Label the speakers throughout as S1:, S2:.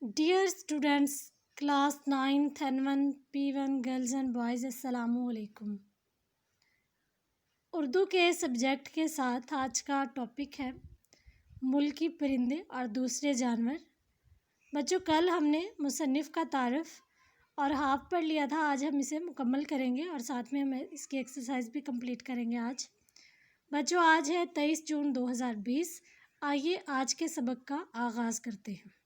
S1: Dear students class 9th N1 P1 girls and boys, السلام علیکم۔ اردو کے سبجیکٹ کے ساتھ آج کا ٹاپک ہے ملکی پرندے اور دوسرے جانور۔ بچوں، کل ہم نے مصنف کا تعارف اور ہاف پڑھ لیا تھا، آج ہم اسے مکمل کریں گے اور ساتھ میں ہم اس کی ایکسرسائز بھی کمپلیٹ کریں گے آج۔ بچوں، آج ہے 23 جون 2020۔ آئیے آج کے سبق کا آغاز کرتے ہیں۔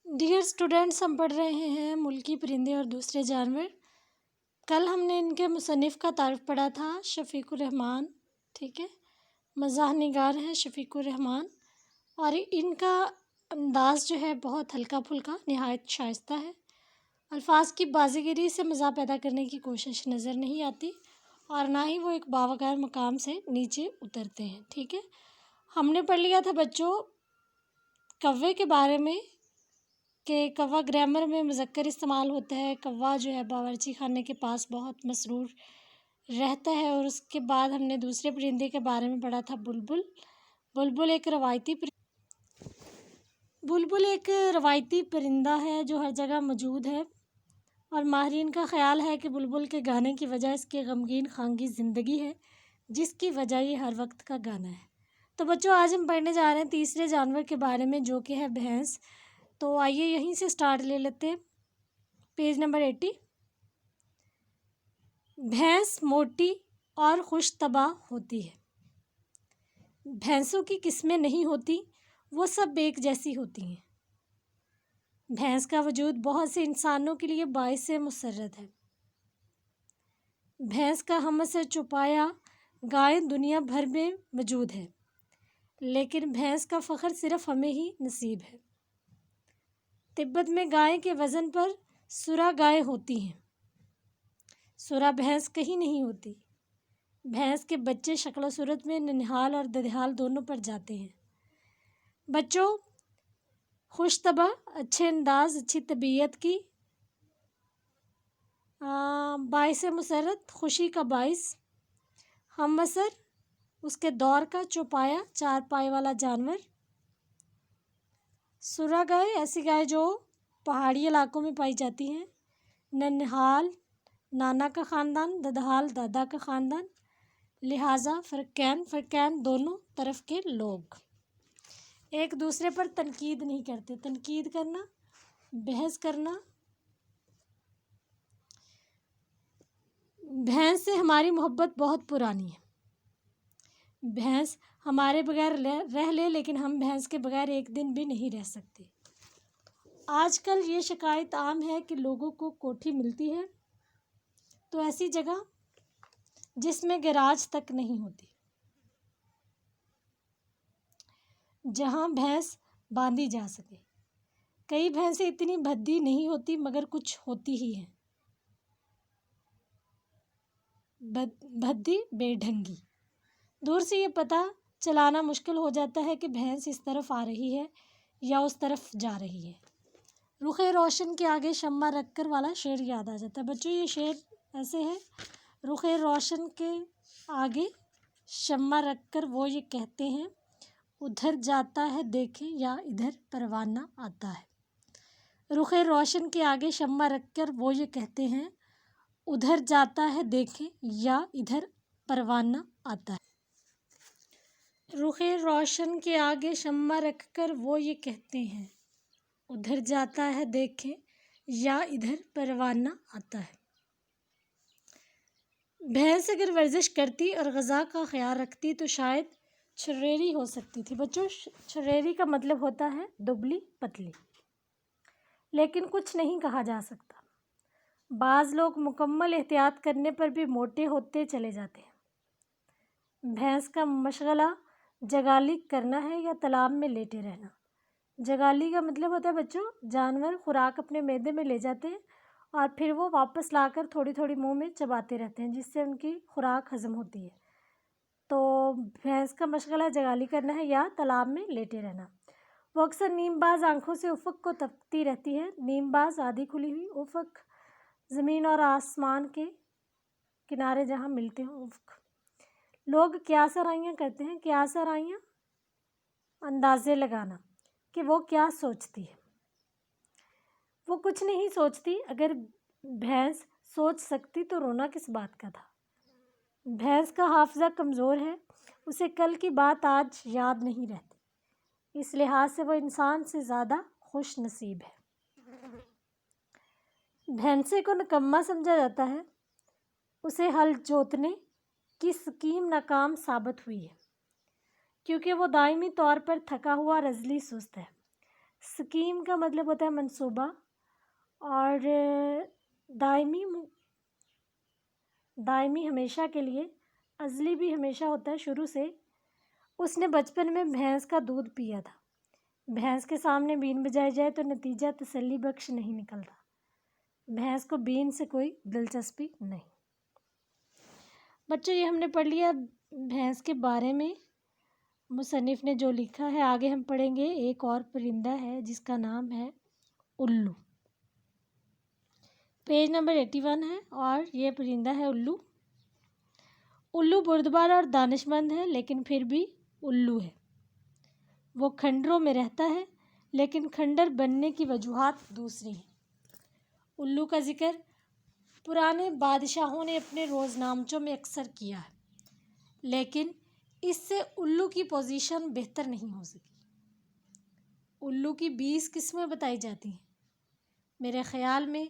S1: ڈیئر اسٹوڈینٹس، ہم پڑھ رہے ہیں ملکی پرندے اور دوسرے جانور۔ کل ہم نے ان کے مصنف کا تعارف پڑھا تھا، شفیق الرحمان، ٹھیک ہے، مزاح نگار ہیں شفیق الرحمان، اور ان کا انداز جو ہے بہت ہلکا پھلکا، نہایت شائستہ ہے۔ الفاظ کی بازیگری سے مزاح پیدا کرنے کی کوشش نظر نہیں آتی اور نہ ہی وہ ایک باوقار مقام سے نیچے اترتے ہیں، ٹھیک ہے۔ ہم نے پڑھ لیا تھا بچوں کوے کے بارے میں کہ کوا گرامر میں مذکر استعمال ہوتا ہے۔ کوا جو ہے باورچی خانے کے پاس بہت مسرور رہتا ہے۔ اور اس کے بعد ہم نے دوسرے پرندے کے بارے میں پڑھا تھا بلبل۔ بلبل ایک روایتی پرندہ ہے جو ہر جگہ موجود ہے، اور ماہرین کا خیال ہے کہ بلبل کے گانے کی وجہ اس کے غمگین خانگی زندگی ہے، جس کی وجہ یہ ہر وقت کا گانا ہے۔ تو بچوں، آج ہم پڑھنے جا رہے ہیں تیسرے جانور کے بارے میں، جو کہ ہے بھینس۔ تو آئیے یہیں سے سٹارٹ لے لیتے ہیں، پیج نمبر 80۔ بھینس موٹی اور خوش طبع ہوتی ہے۔ بھینسوں کی قسمیں نہیں ہوتی، وہ سب ایک جیسی ہوتی ہیں۔ بھینس کا وجود بہت سے انسانوں کے لیے باعث مسرت ہے۔ بھینس کا ہم عصر چوپایا گائے دنیا بھر میں موجود ہے، لیکن بھینس کا فخر صرف ہمیں ہی نصیب ہے۔ تبت میں گائے کے وزن پر سرا گائے ہوتی ہیں، سرا بھینس کہیں نہیں ہوتی۔ بھینس کے بچے شکل و صورت میں ننہال اور ددھیال دونوں پر جاتے ہیں۔ بچوں، خوش طبع، اچھے انداز، اچھی طبیعت کی، باعث مسرت، خوشی کا باعث، ہم عصر، اس کے دور کا، چوپایا، چار پائے والا جانور، سرا گائے، ایسی گائے جو پہاڑی علاقوں میں پائی جاتی ہیں، ننہال، نانا کا خاندان، ددھال، دادا کا خاندان، لہٰذا فرقین دونوں طرف کے لوگ ایک دوسرے پر تنقید نہیں کرتے۔ تنقید کرنا، بحث کرنا۔ بھینس سے ہماری محبت بہت پرانی ہے۔ بھینس ہمارے بغیر رہ لے، لیکن ہم بھینس کے بغیر ایک دن بھی نہیں رہ سکتے۔ آج کل یہ شکایت عام ہے کہ لوگوں کو کوٹھی ملتی ہے تو ایسی جگہ جس میں گیراج تک نہیں ہوتی، جہاں بھینس باندھی جا سکے۔ کئی بھینسیں اتنی بھدی نہیں ہوتی مگر کچھ ہوتی ہی ہیں، بھدی بے ڈھنگی۔ دور سے یہ پتہ چلانا مشکل ہو جاتا ہے کہ بھینس اس طرف آ رہی ہے یا اس طرف جا رہی ہے۔ رخ روشن کے آگے شمع رکھ کر والا شعر یاد آ جاتا ہے۔ بچوں، یہ شعر ایسے ہے، رخ روشن کے آگے شمع رکھ کر وہ یہ کہتے ہیں، ادھر جاتا ہے دیکھیں یا ادھر پروانہ آتا ہے۔ رخ روشن کے آگے شمع رکھ کر وہ یہ کہتے ہیں، ادھر جاتا ہے دیکھیں یا ادھر پروانہ آتا ہے۔ رخ روشن کے آگے شمع رکھ کر وہ یہ کہتے ہیں، ادھر جاتا ہے دیکھیں یا ادھر پروانہ آتا ہے۔ بھینس اگر ورزش کرتی اور غذا کا خیال رکھتی تو شاید چھریری ہو سکتی تھی۔ بچوں، چھریری کا مطلب ہوتا ہے دبلی پتلی، لیکن کچھ نہیں کہا جا سکتا۔ بعض لوگ مکمل احتیاط کرنے پر بھی موٹے ہوتے چلے جاتے ہیں۔ بھینس کا مشغلہ جگالی کرنا ہے یا تالاب میں لیٹے رہنا۔ جگالی کا مطلب ہوتا ہے بچوں، جانور خوراک اپنے معدے میں لے جاتے ہیں اور پھر وہ واپس لا کر تھوڑی تھوڑی منہ میں چباتے رہتے ہیں، جس سے ان کی خوراک ہضم ہوتی ہے۔ تو بھینس کا مشغلہ جگالی کرنا ہے یا تالاب میں لیٹے رہنا۔ وہ اکثر نیم باز آنکھوں سے افق کو تکتی رہتی ہے۔ نیم باز، آدھی کھلی ہوئی، افق، زمین اور آسمان کے کنارے جہاں ملتے ہوں، افق۔ لوگ قیاس آرائیاں کرتے ہیں۔ قیاس آرائیاں، اندازے لگانا، کہ وہ کیا سوچتی ہے۔ وہ کچھ نہیں سوچتی، اگر بھینس سوچ سکتی تو رونا کس بات کا تھا۔ بھینس کا حافظہ کمزور ہے، اسے کل کی بات آج یاد نہیں رہتی، اس لحاظ سے وہ انسان سے زیادہ خوش نصیب ہے۔ بھینسے کو نکما سمجھا جاتا ہے، اسے ہل جوتنے کی اسکیم ناکام ثابت ہوئی ہے کیونکہ وہ دائمی طور پر تھکا ہوا رزلی سست ہے۔ اسکیم کا مطلب ہوتا ہے منصوبہ، اور دائمی ہمیشہ کے لیے، ازلی بھی ہمیشہ ہوتا ہے شروع سے۔ اس نے بچپن میں بھینس کا دودھ پیا تھا۔ بھینس کے سامنے بین بجائی جائے تو نتیجہ تسلی بخش نہیں نکلتا۔ بھینس کو بین سے کوئی دلچسپی نہیں۔ بچوں، یہ ہم نے پڑھ لیا بھینس کے بارے میں مصنف نے جو لکھا ہے۔ آگے ہم پڑھیں گے ایک اور پرندہ ہے جس کا نام ہے الو۔ پیج نمبر 81 ہے اور یہ پرندہ ہے الو۔ الو بردبار اور دانش مند ہے لیکن پھر بھی الو ہے۔ وہ کھنڈروں میں رہتا ہے لیکن کھنڈر بننے کی وجوہات دوسری ہیں۔ الو کا ذکر پرانے بادشاہوں نے اپنے روزنامچوں میں اکثر کیا ہے، لیکن اس سے الو کی پوزیشن بہتر نہیں ہو سکی۔ الو کی 20 قسمیں بتائی جاتی ہیں، میرے خیال میں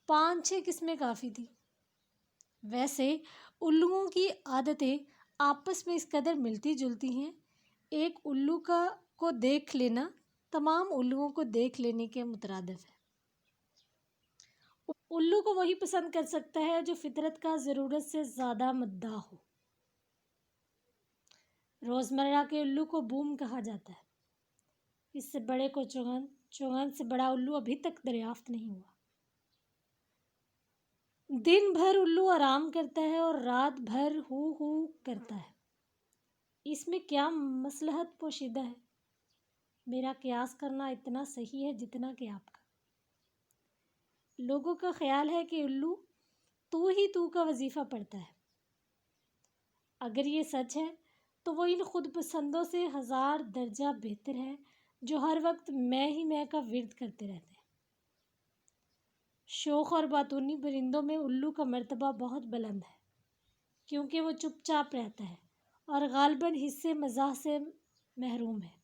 S1: 5-6 قسمیں کافی تھی۔ ویسے الوؤں کی عادتیں آپس میں اس قدر ملتی جلتی ہیں، ایک الو کو دیکھ لینا تمام الوؤں کو دیکھ لینے کے مترادف ہے۔ الو کو وہی پسند کر سکتا ہے جو فطرت کا ضرورت سے زیادہ مداح ہو۔ روزمرہ کے الو کو بوم کہا جاتا ہے، اس سے بڑے کو چغن، چغن سے بڑا الو ابھی تک دریافت نہیں ہوا۔ دن بھر الو آرام کرتا ہے اور رات بھر ہو ہو کرتا ہے، اس میں کیا مصلحت پوشیدہ ہے؟ میرا قیاس کرنا اتنا صحیح ہے جتنا کہ آپ کا۔ لوگوں کا خیال ہے کہ الو تو ہی تو کا وظیفہ پڑھتا ہے۔ اگر یہ سچ ہے تو وہ ان خود پسندوں سے 1000 درجہ بہتر ہے جو ہر وقت میں ہی میں کا ورد کرتے رہتے ہیں۔ شوخ اور باتونی پرندوں میں الو کا مرتبہ بہت بلند ہے کیونکہ وہ چپ چاپ رہتا ہے اور غالباً حصے مزاح سے محروم ہے۔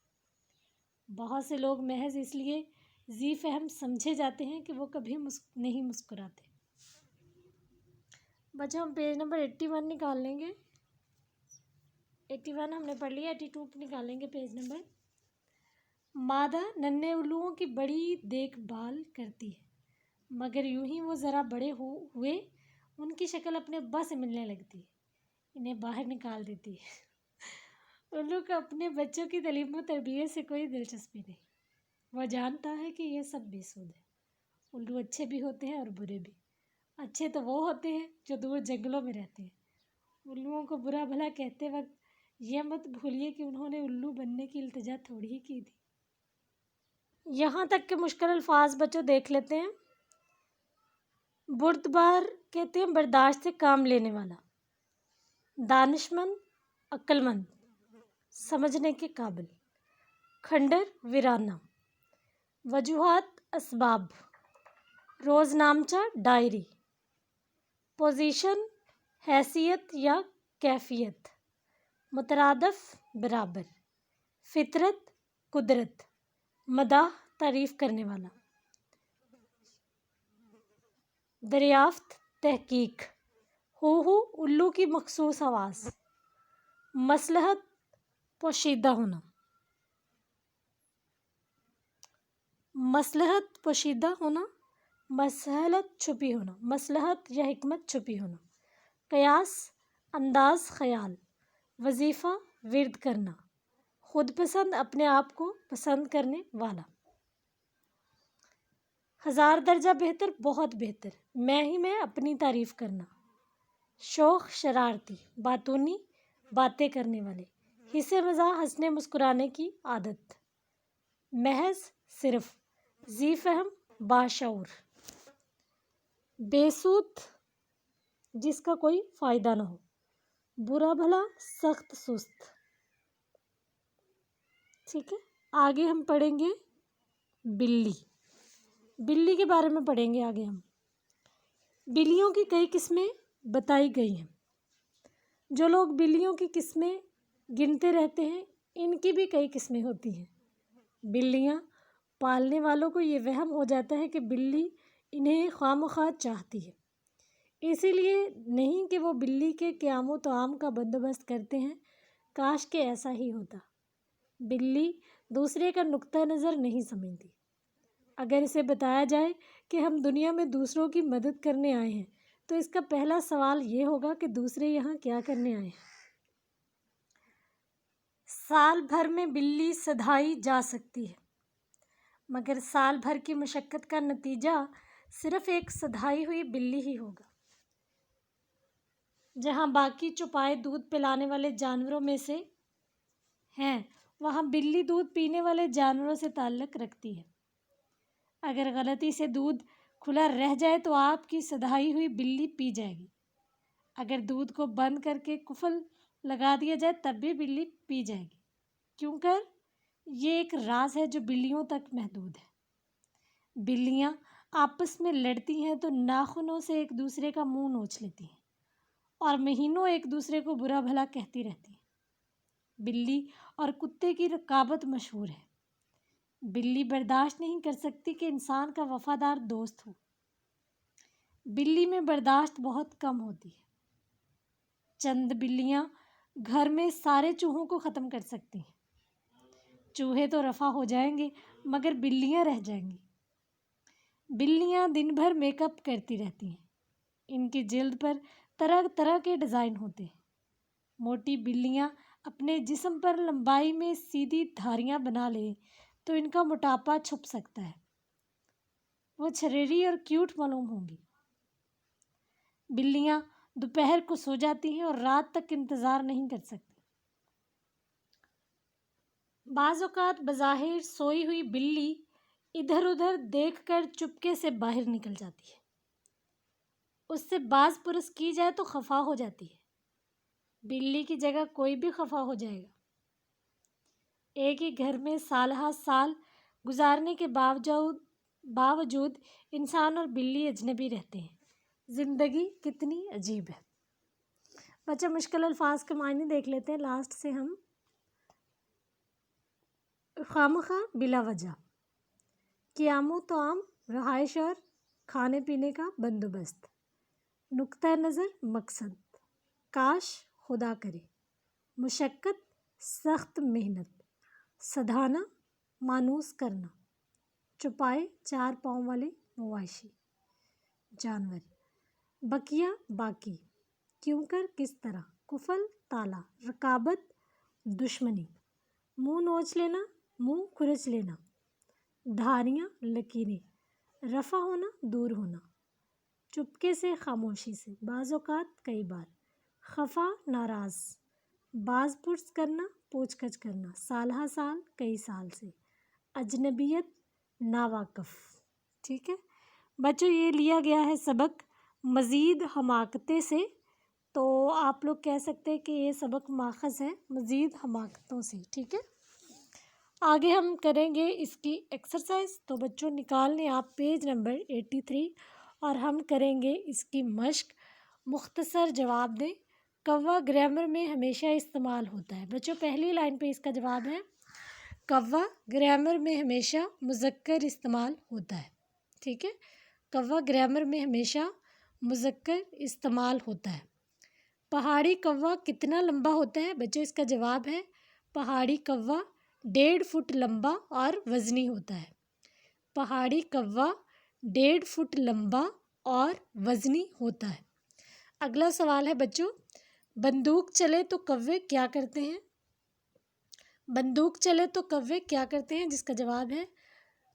S1: بہت سے لوگ محض اس لیے ذی فہم سمجھے جاتے ہیں کہ وہ کبھی نہیں مسکراتے۔ بچہ، ہم پیج نمبر 81 نکال لیں گے۔ 81 ہم نے پڑھ لیا، 82 نکالیں گے پیج نمبر۔ مادہ ننھے الوؤں کی بڑی دیکھ بھال کرتی ہے، مگر یوں ہی وہ ذرا بڑے ہوئے ان کی شکل اپنے ابا سے ملنے لگتی ہے، انہیں باہر نکال دیتی ہے۔ الو کو اپنے بچوں کی تعلیم و تربیت سے کوئی دلچسپی نہیں، وہ جانتا ہے کہ یہ سب بے سود ہے۔ الو اچھے بھی ہوتے ہیں اور برے بھی۔ اچھے تو وہ ہوتے ہیں جو دور جنگلوں میں رہتے ہیں۔ الوؤں کو برا بھلا کہتے وقت یہ مت بھولیے کہ انہوں نے الو بننے کی التجا تھوڑی ہی کی تھی۔ یہاں تک کہ مشکل الفاظ بچوں دیکھ لیتے ہیں۔ بردبار کہتے ہیں برداشت سے کام لینے والا، دانش مند، عقل مند، سمجھنے کے قابل، کھنڈر ویرانہ، وجوہات اسباب، روزنامچہ ڈائری، پوزیشن حیثیت یا کیفیت، مترادف برابر، فطرت قدرت، مداح تعریف کرنے والا، دریافت تحقیق، ہو الو کی مخصوص آواز، مصلحت پوشیدہ ہونا، مصلحت پوشیدہ ہونا، مصلحت چھپی ہونا، مصلحت یا حکمت چھپی ہونا، قیاس انداز خیال، وظیفہ ورد کرنا، خود پسند اپنے آپ کو پسند کرنے والا، 1000 درجہ بہتر بہت بہتر، میں ہی میں اپنی تعریف کرنا، شوخ شرارتی، باتونی باتیں کرنے والے، حصے مزاح ہنسنے مسکرانے کی عادت، محض صرف، ذی فہم باشعور، بے سود جس کا کوئی فائدہ نہ ہو، برا بھلا سخت سست۔ ٹھیک ہے، آگے ہم پڑھیں گے بلی، بلی کے بارے میں پڑھیں گے آگے ہم۔ بلیوں کی کئی قسمیں بتائی گئی ہیں۔ جو لوگ بلیوں کی قسمیں گنتے رہتے ہیں ان کی بھی کئی قسمیں ہوتی ہیں۔ بلیاں پالنے والوں کو یہ وہم ہو جاتا ہے کہ بلی انہیں خواہ مخواہ چاہتی ہے، اسی لیے نہیں کہ وہ بلی کے قیام و طعام کا بندوبست کرتے ہیں۔ کاش کہ ایسا ہی ہوتا۔ بلی دوسرے کا نقطہ نظر نہیں سمجھتی۔ اگر اسے بتایا جائے کہ ہم دنیا میں دوسروں کی مدد کرنے آئے ہیں تو اس کا پہلا سوال یہ ہوگا کہ دوسرے یہاں کیا کرنے آئے ہیں۔ سال بھر میں بلی سدھائی جا سکتی ہے، مگر سال بھر کی مشقت کا نتیجہ صرف ایک سدھائی ہوئی بلی ہی ہوگا۔ جہاں باقی چوپائے دودھ پلانے والے جانوروں میں سے ہیں، وہاں بلی دودھ پینے والے جانوروں سے تعلق رکھتی ہے۔ اگر غلطی سے دودھ کھلا رہ جائے تو آپ کی سدھائی ہوئی بلی پی جائے گی۔ اگر دودھ کو بند کر کے قفل لگا دیا جائے تب بھی بلی پی جائے گی، کیونکہ یہ ایک راز ہے جو بلیوں تک محدود ہے۔ بلیاں آپس میں لڑتی ہیں تو ناخنوں سے ایک دوسرے کا منہ نوچ لیتی ہیں اور مہینوں ایک دوسرے کو برا بھلا کہتی رہتی ہیں۔ بلی اور کتے کی رقابت مشہور ہے۔ بلی برداشت نہیں کر سکتی کہ انسان کا وفادار دوست ہو۔ بلی میں برداشت بہت کم ہوتی ہے۔ چند بلیاں گھر میں سارے چوہوں کو ختم کر سکتی ہیں۔ چوہے تو رفع ہو جائیں گے مگر بلیاں رہ جائیں گی۔ بلیاں دن بھر میک اپ کرتی رہتی ہیں۔ ان کی جلد پر طرح طرح کے ڈیزائن ہوتے ہیں۔ موٹی بلیاں اپنے جسم پر لمبائی میں سیدھی دھاریاں بنا لیں تو ان کا موٹاپا چھپ سکتا ہے۔ وہ چھریری اور کیوٹ معلوم ہوں گی۔ بلیاں دوپہر کو سو جاتی ہیں اور رات تک انتظار نہیں کر سکتی۔ بعض اوقات بظاہر سوئی ہوئی بلی ادھر ادھر دیکھ کر چپکے سے باہر نکل جاتی ہے۔ اس سے باز پرس کی جائے تو خفا ہو جاتی ہے۔ بلی کی جگہ کوئی بھی خفا ہو جائے گا۔ ایک ہی گھر میں سالہ سال گزارنے کے باوجود انسان اور بلی اجنبی رہتے ہیں۔ زندگی کتنی عجیب ہے۔ بچہ مشکل الفاظ کے معنی دیکھ لیتے ہیں لاسٹ سے ہم۔ خواہ بلا وجہ، قیام و طعام، رہائش اور کھانے پینے کا بندوبست، نقطہ نظر، مقصد، کاش، خدا کرے، مشقت، سخت محنت، سدھانا، مانوس کرنا، چوپائے، 4 پاؤں والے مواشی جانور، بقیہ، باقی، کیوں کر، کس طرح، قفل، تالا، رقابت، دشمنی، منہ نوچ لینا، منہ کھرچ لینا، دھاریاں، لکیریں، رفع ہونا، دور ہونا، چپکے سے، خاموشی سے، بعض اوقات، کئی بار، خفا، ناراض، باز پرس کرنا، پوچھ گچھ کرنا، سالہ سال، کئی سال سے، اجنبیت، ناواقف۔ ٹھیک ہے بچوں، یہ لیا گیا ہے سبق مزید حماقتیں سے، تو آپ لوگ کہہ سکتے ہیں کہ یہ سبق ماخذ ہے مزید حماقتوں سے۔ ٹھیک ہے، آگے ہم کریں گے اس کی ایکسرسائز۔ تو بچوں نکال لیں آپ پیج نمبر 83 اور ہم کریں گے اس کی مشق۔ مختصر جواب دیں۔ کوا گرامر میں ہمیشہ استعمال ہوتا ہے۔ بچوں پہلی لائن پہ اس کا جواب ہے کوا گرامر میں ہمیشہ مذکر استعمال ہوتا ہے۔ ٹھیک ہے، کوا گرامر میں ہمیشہ مذکر استعمال ہوتا ہے۔ پہاڑی کوا کتنا لمبا ہوتا ہے؟ بچوں اس کا جواب ہے پہاڑی کوا 1.5 فٹ لمبا اور وزنی ہوتا ہے۔ پہاڑی کوا 1.5 فٹ لمبا اور وزنی ہوتا ہے۔ اگلا سوال ہے بچوں، بندوق چلے تو کوے کیا کرتے ہیں؟ بندوق چلے تو کوے کیا کرتے ہیں؟ جس کا جواب ہے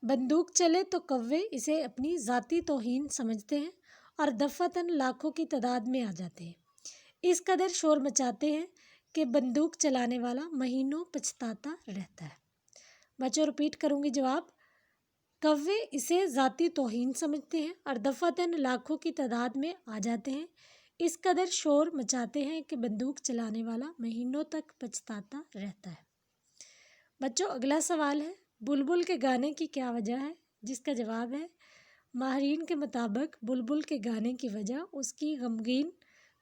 S1: بندوق چلے تو کوے اسے اپنی ذاتی توہین سمجھتے ہیں اور دفعتاً لاکھوں کی تعداد میں آ جاتے ہیں۔ اس قدر شور مچاتے ہیں کہ بندوق چلانے والا مہینوں پچھتاتا رہتا ہے۔ بچوں رپیٹ کروں گی جواب، کوے اسے ذاتی توہین سمجھتے ہیں اور دفعتاً لاکھوں کی تعداد میں آ جاتے ہیں۔ اس قدر شور مچاتے ہیں کہ بندوق چلانے والا مہینوں تک پچھتاتا رہتا ہے۔ بچوں اگلا سوال ہے بلبل کے گانے کی کیا وجہ ہے؟ جس کا جواب ہے ماہرین کے مطابق بلبل کے گانے کی وجہ اس کی غمگین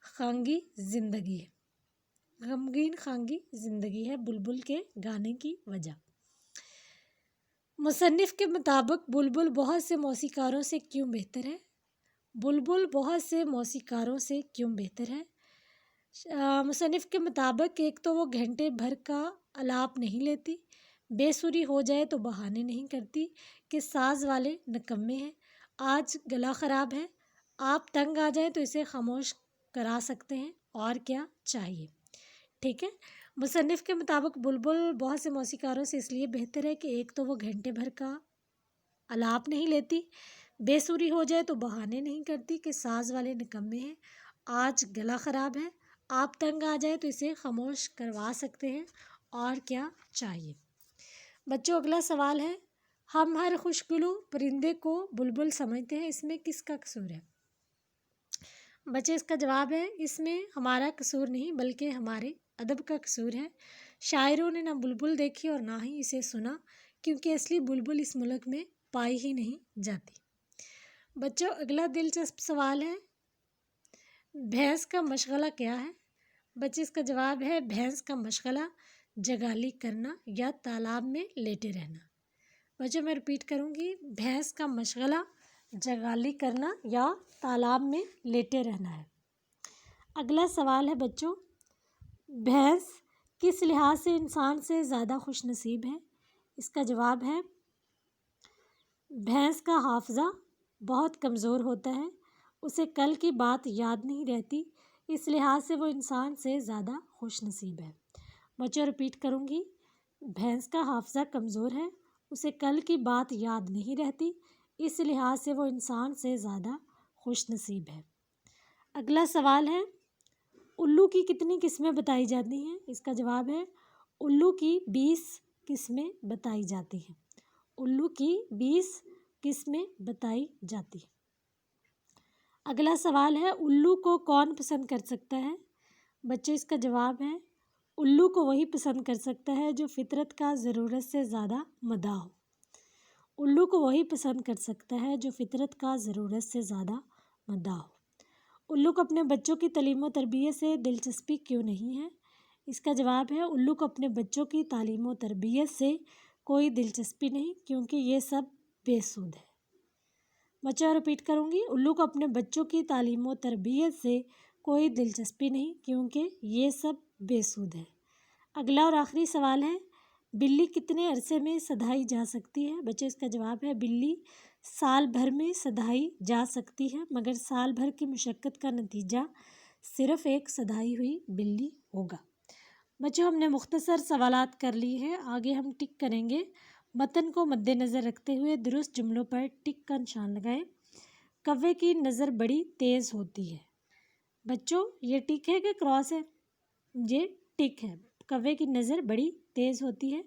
S1: خانگی زندگی ہے۔ غمگین خانگی زندگی ہے بلبل کے گانے کی وجہ۔ مصنف کے مطابق بلبل بہت سے موسیقاروں سے کیوں بہتر ہے؟ بلبل بہت سے موسیقاروں سے کیوں بہتر ہے؟ مصنف کے مطابق ایک تو وہ گھنٹے بھر کا آلاپ نہیں لیتی، بے سری ہو جائے تو بہانے نہیں کرتی کہ ساز والے نکمے ہیں، آج گلا خراب ہے، آپ تنگ آ جائیں تو اسے خاموش کرا سکتے ہیں، اور کیا چاہیے؟ ٹھیک ہے، مصنف کے مطابق بلبل بہت سے موسیقاروں سے اس لیے بہتر ہے کہ ایک تو وہ گھنٹے بھر کا آلاپ نہیں لیتی، بے سری ہو جائے تو بہانے نہیں کرتی کہ ساز والے نکمے ہیں، آج گلا خراب ہے، آپ تنگ آ جائے تو اسے خاموش کروا سکتے ہیں، اور کیا چاہیے؟ بچوں اگلا سوال ہے، ہم ہر خوشگلو پرندے کو بلبل سمجھتے ہیں، اس میں کس کا قصور ہے؟ بچے اس کا جواب ہے اس میں ہمارا قصور نہیں بلکہ ہمارے ادب کا قصور ہے۔ شاعروں نے نہ بلبل دیکھی اور نہ ہی اسے سنا، کیونکہ اصلی بلبل اس ملک میں پائی ہی نہیں جاتی۔ بچوں اگلا دلچسپ سوال ہے، بھینس کا مشغلہ کیا ہے؟ بچے اس کا جواب ہے بھینس کا مشغلہ جگالی کرنا یا تالاب میں لیٹے رہنا۔ بچوں میں ریپیٹ کروں گی، بھینس کا مشغلہ جگالی کرنا یا تالاب میں لیٹے رہنا ہے۔ اگلا سوال ہے بچوں، بھینس کس لحاظ سے انسان سے زیادہ خوش نصیب ہے؟ اس کا جواب ہے بھینس کا حافظہ بہت کمزور ہوتا ہے، اسے کل کی بات یاد نہیں رہتی، اس لحاظ سے وہ انسان سے زیادہ خوش نصیب ہے۔ بچوں ریپیٹ کروں گی، بھینس کا حافظہ کمزور ہے، اسے کل کی بات یاد نہیں رہتی، اس لحاظ سے وہ انسان سے زیادہ خوش نصیب ہے۔ اگلا سوال ہے، الو کی کتنی قسمیں بتائی جاتی ہیں؟ اس کا جواب ہے الو کی 20 قسمیں بتائی جاتی ہیں۔ الو کی 20 قسمیں بتائی جاتی ہیں۔ اگلا سوال ہے، الو کو کون پسند کر سکتا ہے؟ بچے اس کا جواب ہے الو کو وہی پسند کر سکتا ہے جو فطرت کا ضرورت سے زیادہ مداح ہو۔ الو کو وہی پسند کر سکتا ہے جو فطرت کا ضرورت سے زیادہ مداح ہو۔ الو کو اپنے بچوں کی تعلیم و تربیت سے دلچسپی کیوں نہیں ہے؟ اس کا جواب ہے الو کو اپنے بچوں کی تعلیم و تربیت سے کوئی دلچسپی نہیں، کیونکہ یہ سب بے سود ہے۔ بچوں ریپیٹ کروں گی، الو کو اپنے بچوں کی تعلیم و تربیت سے کوئی دلچسپی نہیں، کیونکہ یہ سب بے سود ہے۔ اگلا اور آخری سوال ہے، بلی کتنے عرصے میں سدھائی جا سکتی ہے؟ بچے اس کا جواب ہے بلی سال بھر میں سدھائی جا سکتی ہے، مگر سال بھر کی مشقت کا نتیجہ صرف ایک سدھائی ہوئی بلی ہوگا۔ بچوں ہم نے مختصر سوالات کر لی ہیں، آگے ہم ٹک کریں گے۔ متن کو مد نظر رکھتے ہوئے درست جملوں پر ٹک کا نشان لگائیں۔ کوے کی نظر بڑی تیز ہوتی ہے۔ بچوں یہ ٹک ہے کہ کراس ہے؟ یہ ٹک ہے۔ کوے کی نظر بڑی تیز ہوتی ہے،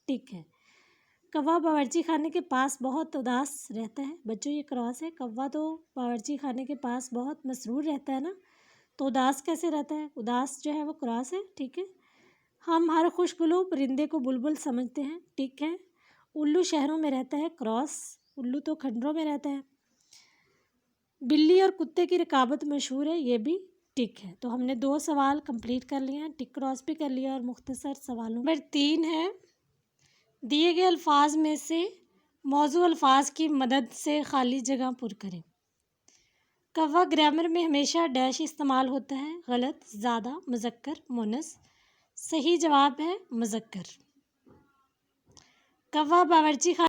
S1: ٹک ہے۔ کوا باورچی خانے کے پاس بہت اداس رہتا ہے۔ بچوں یہ کراس ہے، کوا تو باورچی خانے کے پاس بہت مسرور رہتا ہے نا، تو اداس کیسے رہتا ہے؟ اداس جو ہے وہ کراس ہے، ٹھیک ہے۔ ہم ہر خوشگلو پرندے کو بلبل سمجھتے ہیں، ٹک ہے۔ الو شہروں میں رہتا ہے، کراس، الو تو کھنڈروں میں رہتا ہے۔ بلی اور کتے کی رقابت مشہور ہے، یہ بھی ٹک ہے۔ تو ہم نے 2 سوال کمپلیٹ کر لیے ہیں، ٹک کراس بھی کر لیا، اور مختصر سوالوں نمبر 3 ہے، دیے گئے الفاظ میں سے موضوع الفاظ کی مدد سے خالی جگہ پر کریں۔ کوا گرامر میں ہمیشہ ڈیش استعمال ہوتا ہے، غلط، زیادہ، مذکر، مونس، صحیح جواب ہے مذکر۔ کوا باورچی خانے